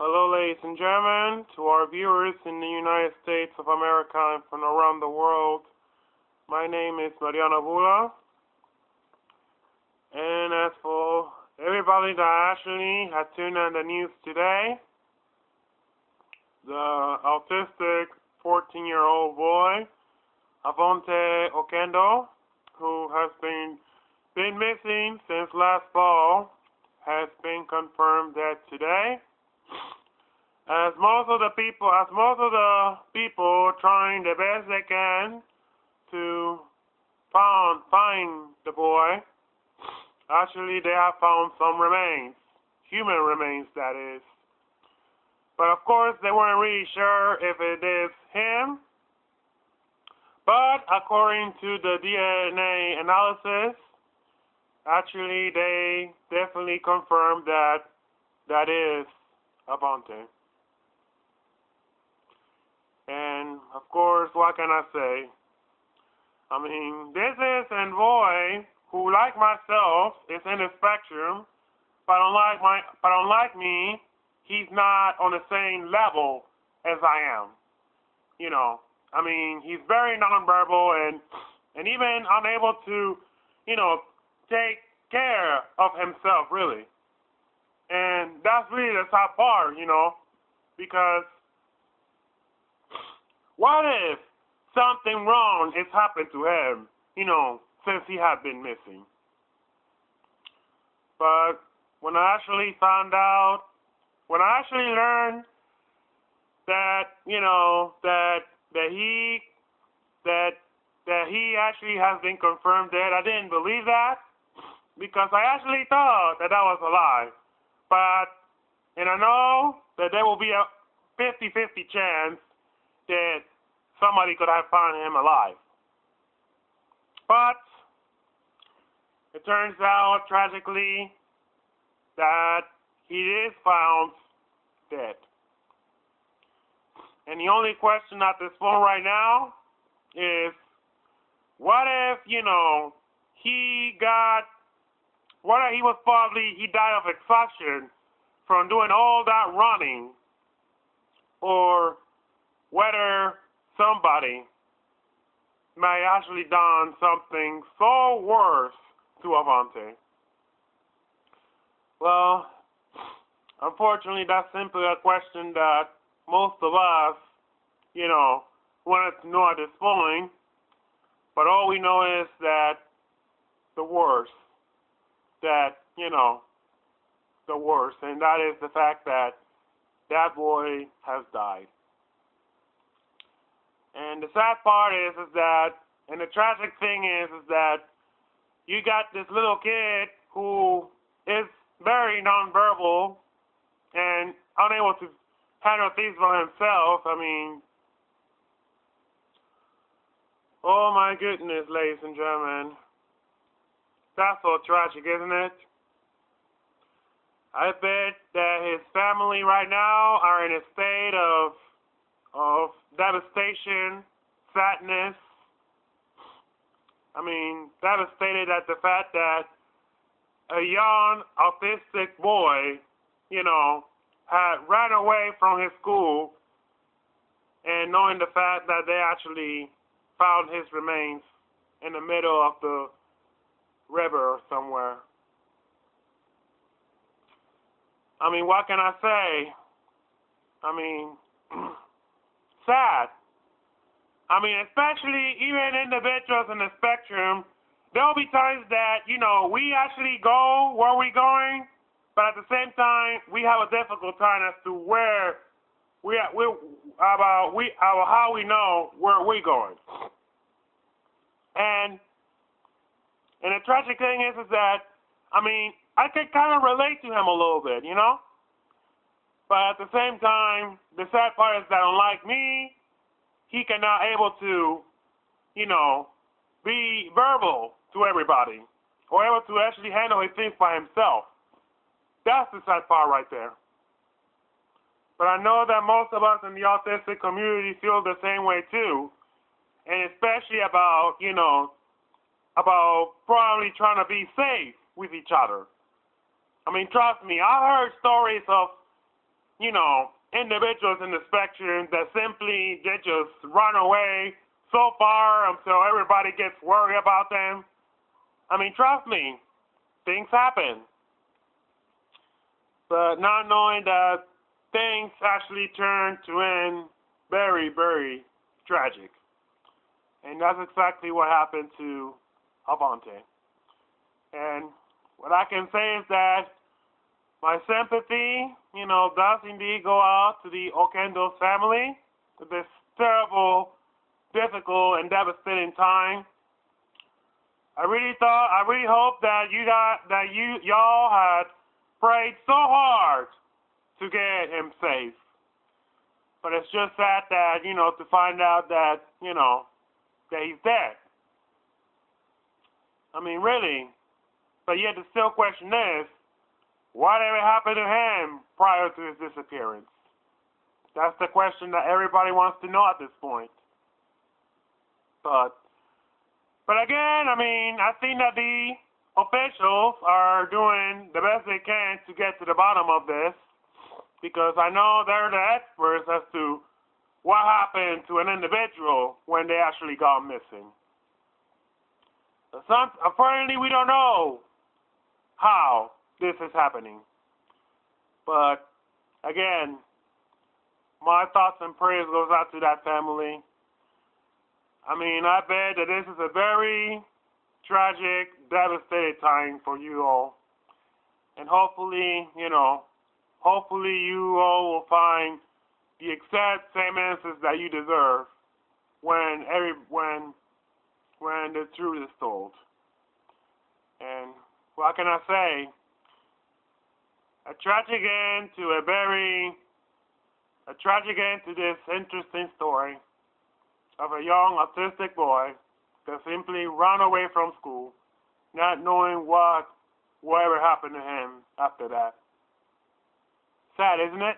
Hello, ladies and gentlemen, to our viewers in the United States of America and from around the world. My name is Mariana Bula, and as for everybody that actually had tuned on the news today, the autistic 14-year-old boy, Avonte Oquendo, who has been missing since last fall, has been confirmed dead today. As most of the people trying the best they can to find the boy, actually they have found some remains, human remains that is. But of course they weren't really sure if it is him. But according to the DNA analysis, actually they definitely confirmed that is Avonte. And of course, what can I say? I mean, this is a boy who, like myself, is in the spectrum, but unlike me, he's not on the same level as I am. You know, I mean, he's very nonverbal and even unable to, take care of himself, really. And that's really the top part, because what if something wrong has happened to him, since he had been missing? But when I actually learned that, that he actually has been confirmed dead, I didn't believe that because I actually thought that was a lie. And I know that there will be a 50-50 chance that somebody could have found him alive. But it turns out, tragically, that he is found dead. And the only question at this point right now is, what if, he died of exhaustion from doing all that running, or whether somebody may actually done something so worse to Avonte. Well, unfortunately, that's simply a question that most of us, wanted to know at this point. But all we know is that the worst, the worst, and that is the fact that that boy has died. And the sad part is that, and the tragic thing is that you got this little kid who is very nonverbal and unable to handle things by himself. I mean, oh my goodness, ladies and gentlemen. That's so tragic, isn't it? I bet that his family right now are in a state of devastation, sadness. I mean, devastated at the fact that a young autistic boy, had ran away from his school, and knowing the fact that they actually found his remains in the middle of the river or somewhere. I mean, what can I say? I mean, sad. I mean, especially even individuals in the spectrum, there'll be times that, we actually go where we're going, but at the same time, we have a difficult time as to where how we know where we're going. And the tragic thing is that, I mean, I can kind of relate to him a little bit, But at the same time, the sad part is that unlike me, he cannot able to, be verbal to everybody or able to actually handle his things by himself. That's the sad part right there. But I know that most of us in the autistic community feel the same way too, and especially about, about probably trying to be safe with each other. I mean, trust me, I heard stories of, individuals in the spectrum that simply they just run away so far until everybody gets worried about them. I mean, trust me, things happen. But not knowing that things actually turn to end very, very tragic. And that's exactly what happened to Avonte. And what I can say is that my sympathy, does indeed go out to the Oquendo family at this terrible, difficult, and devastating time. I really hope that y'all had prayed so hard to get him safe. But it's just sad that, to find out that, that he's dead. I mean, really. But yet the still question is, whatever happened to him prior to his disappearance? That's the question that everybody wants to know at this point. But again, I mean, I think that the officials are doing the best they can to get to the bottom of this, because I know they're the experts as to what happened to an individual when they actually got missing. Apparently, we don't know how this is happening. But again, my thoughts and prayers goes out to that family. I mean, I bet that this is a very tragic, devastating time for you all. And hopefully, you all will find the exact same answers that you deserve when the truth is told. And what can I say? A tragic end to this interesting story of a young autistic boy that simply ran away from school, not knowing whatever happened to him after that. Sad, isn't it?